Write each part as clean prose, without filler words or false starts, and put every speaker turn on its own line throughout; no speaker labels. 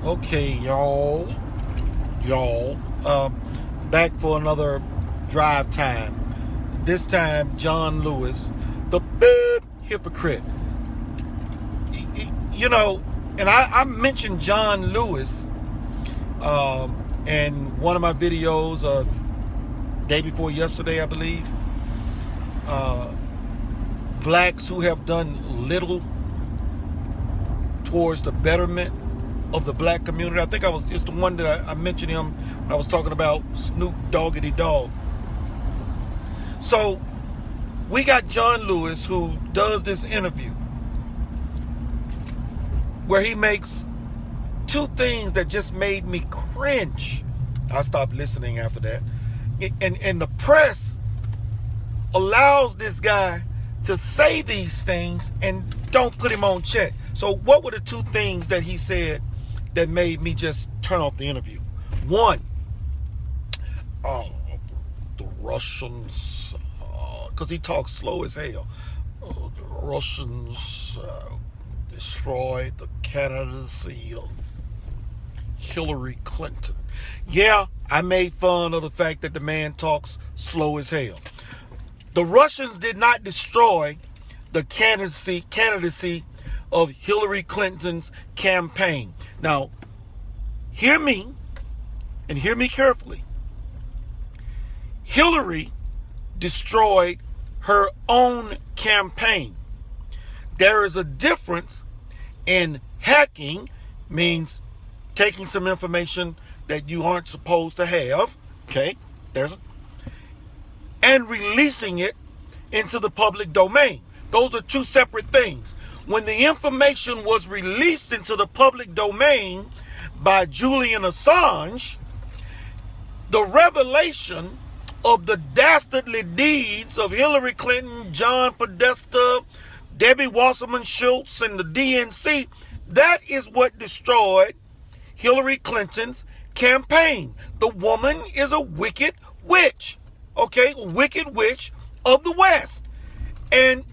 Okay, y'all, back for another drive time. This time, John Lewis, the big hypocrite. You know, and I mentioned John Lewis in one of my videos, day before yesterday, I believe. Blacks who have done little towards the betterment of the black community. I think it's the one that I mentioned him when I was talking about Snoop Doggity Dogg. So we got John Lewis who does this interview where he makes two things that just made me cringe. I stopped listening after that. And the press allows this guy to say these things and don't put him on check. So what were the two things that he said that made me just turn off the interview? One, the Russians, because he talks slow as hell. The Russians destroyed the candidacy of Hillary Clinton. Yeah, I made fun of the fact that the man talks slow as hell. The Russians did not destroy the candidacy of Hillary Clinton's campaign. Now, hear me, and hear me carefully. Hillary destroyed her own campaign. There is a difference in hacking, means taking some information that you aren't supposed to have, okay? And releasing it into the public domain. Those are two separate things. When the information was released into the public domain by Julian Assange, the revelation of the dastardly deeds of Hillary Clinton, John Podesta, Debbie Wasserman Schultz, and the DNC, that is what destroyed Hillary Clinton's campaign. The woman is a wicked witch, okay? Wicked witch of the West. And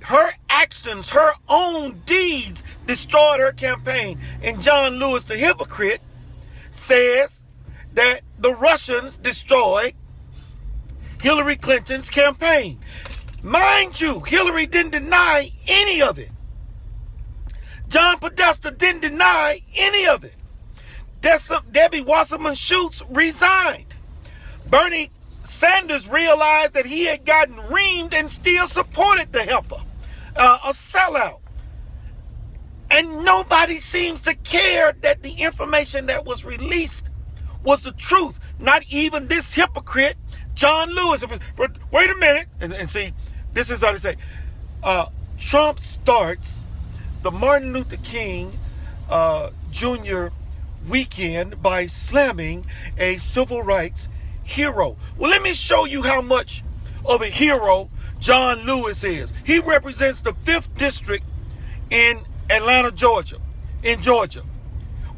her actions, her own deeds destroyed her campaign. And John Lewis, the hypocrite, says that the Russians destroyed Hillary Clinton's campaign. Mind you, Hillary didn't deny any of it. John Podesta didn't deny any of it. Debbie Wasserman Schultz resigned. Bernie Sanders realized that he had gotten reamed and still supported the heifer. A sellout. And nobody seems to care that the information that was released was the truth. Not even this hypocrite, John Lewis. But wait a minute. And see, this is how they say. Trump starts the Martin Luther King Jr. weekend by slamming a civil rights hero. Well, let me show you how much of a hero John Lewis is. He represents the 5th district in Atlanta, Georgia,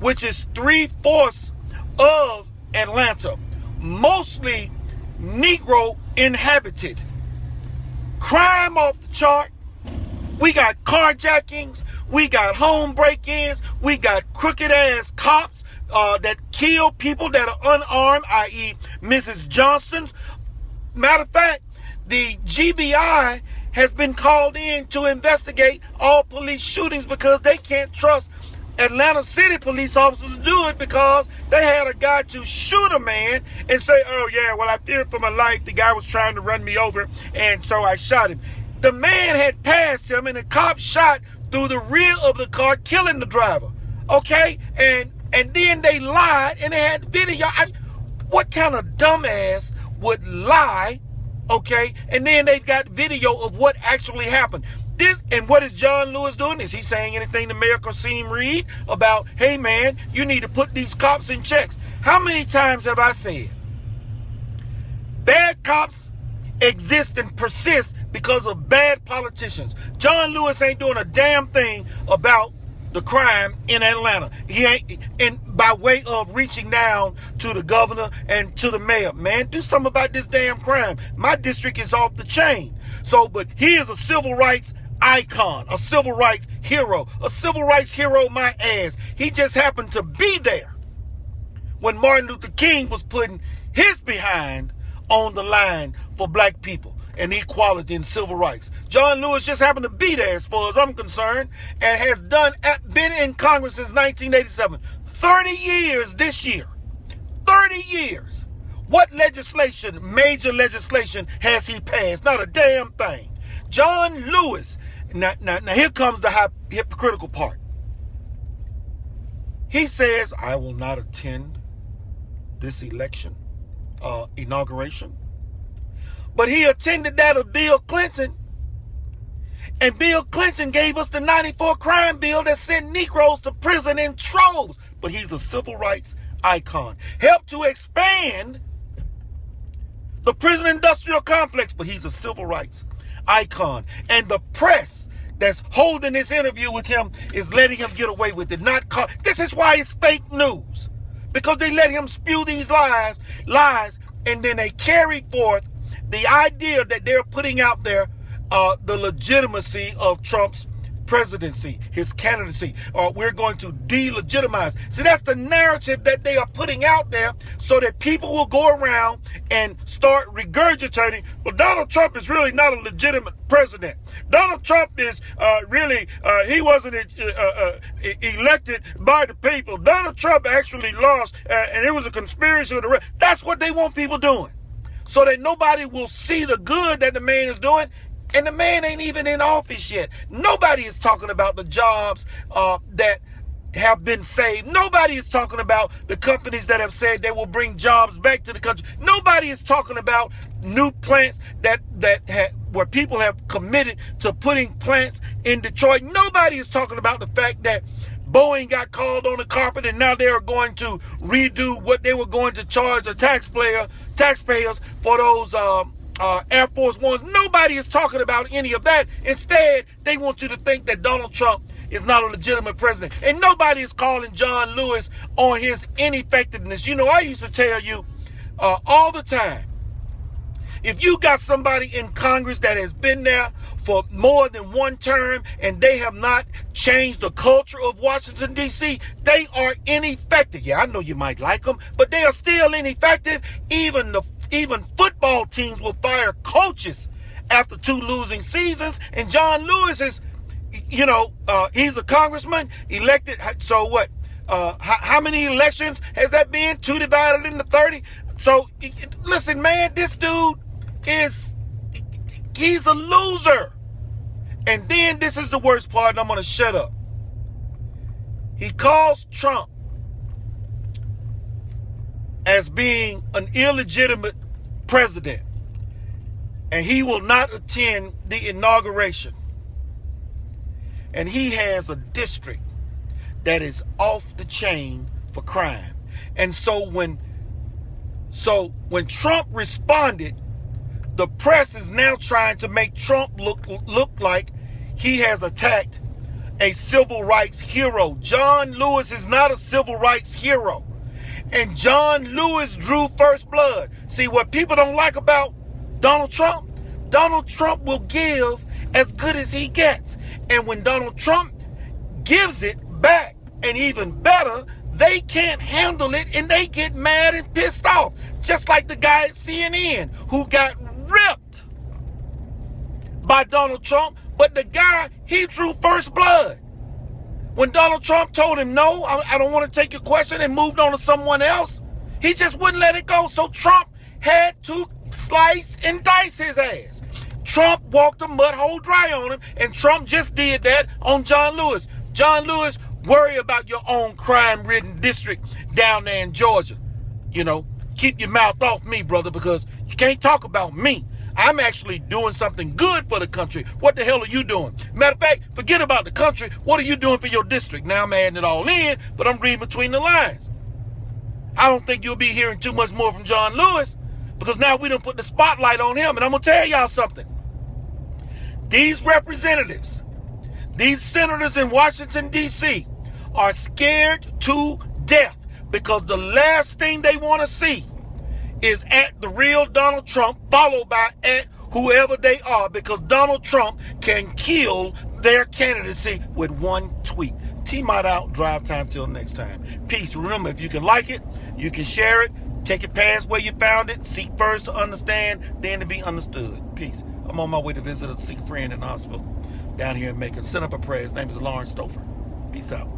which is 3/4 of Atlanta, mostly Negro inhabited. Crime off the chart. We got carjackings. We got home break-ins. We got crooked ass cops that kill people that are unarmed, i.e. Mrs. Johnston's. Matter of fact, the GBI has been called in to investigate all police shootings because they can't trust Atlanta City police officers to do it, because they had a guy to shoot a man and say, oh yeah, well, I feared for my life. The guy was trying to run me over, and so I shot him. The man had passed him, and the cop shot through the rear of the car, killing the driver. Okay? And then they lied, and they had video. What kind of dumbass would lie? Okay, and then they've got video of what actually happened. And what is John Lewis doing? Is he saying anything to Mayor Kasim Reed about, hey man, you need to put these cops in checks? How many times have I said bad cops exist and persist because of bad politicians? John Lewis ain't doing a damn thing about the crime in Atlanta. He ain't, and by way of reaching down to the governor and to the mayor. Man, do something about this damn crime. My district is off the chain. So, but he is a civil rights icon, a civil rights hero. A civil rights hero, my ass. He just happened to be there when Martin Luther King was putting his behind on the line for black people and equality and civil rights. John Lewis just happened to be there as far as I'm concerned, and has been in Congress since 1987. 30 years this year. 30 years. What legislation, major legislation, has he passed? Not a damn thing. John Lewis. Now here comes the hypocritical part. He says, I will not attend this election, inauguration. But he attended that of Bill Clinton. And Bill Clinton gave us the 94 crime bill that sent Negroes to prison in troves. But he's a civil rights icon. Helped to expand the prison industrial complex, but he's a civil rights icon. And the press that's holding this interview with him is letting him get away with it. This is why it's fake news. Because they let him spew these lies, and then they carry forth the idea that they're putting out there the legitimacy of Trump's presidency, his candidacy, or we're going to delegitimize. See, that's the narrative that they are putting out there so that people will go around and start regurgitating, well, Donald Trump is really not a legitimate president. Donald Trump is he wasn't elected by the people. Donald Trump actually lost, and it was a conspiracy. That's what they want people doing, so that nobody will see the good that the man is doing. And the man ain't even in office yet. Nobody is talking about the jobs that have been saved. Nobody is talking about the companies that have said they will bring jobs back to the country. Nobody is talking about new plants where people have committed to putting plants in Detroit. Nobody is talking about the fact that Boeing got called on the carpet and now they are going to redo what they were going to charge the taxpayers for those Air Force Ones. Nobody is talking about any of that. Instead, they want you to think that Donald Trump is not a legitimate president. And nobody is calling John Lewis on his ineffectiveness. You know, I used to tell you all the time, if you got somebody in Congress that has been there for more than one term and they have not changed the culture of Washington, D.C., they are ineffective. Yeah, I know you might like them, but they are still ineffective. Even football teams will fire coaches after 2 losing seasons. And John Lewis is, he's a congressman elected. So what? How many elections has that been? 2 divided into 30. So listen, man, this dude he's a loser. And then this is the worst part, and I'm going to shut up. He calls Trump as being an illegitimate president, and he will not attend the inauguration. And he has a district that is off the chain for crime. And so when Trump responded, the press is now trying to make Trump look like he has attacked a civil rights hero. John Lewis is not a civil rights hero. And John Lewis drew first blood. See, what people don't like about Donald Trump will give as good as he gets. And when Donald Trump gives it back, and even better, they can't handle it and they get mad and pissed off. Just like the guy at CNN who got ripped by Donald Trump, but the guy, he drew first blood. When Donald Trump told him, no, I don't want to take your question, and moved on to someone else, he just wouldn't let it go. So Trump had to slice and dice his ass. Trump walked the mud hole dry on him, and Trump just did that on John Lewis. John Lewis, worry about your own crime-ridden district down there in Georgia. Keep your mouth off me, brother, because you can't talk about me. I'm actually doing something good for the country. What the hell are you doing? Matter of fact, forget about the country. What are you doing for your district? Now I'm adding it all in, but I'm reading between the lines. I don't think you'll be hearing too much more from John Lewis, because now we done put the spotlight on him. And I'm going to tell y'all something. These representatives, these senators in Washington, D.C. are scared to death, because the last thing they want to see is at the real Donald Trump, followed by at whoever they are, because Donald Trump can kill their candidacy with one tweet. T-Mod out, drive time till next time. Peace. Remember, if you can like it, you can share it, take it past where you found it, seek first to understand, then to be understood. Peace. I'm on my way to visit a sick friend in the hospital down here in Macon. Send up a prayer. His name is Lawrence Stouffer. Peace out.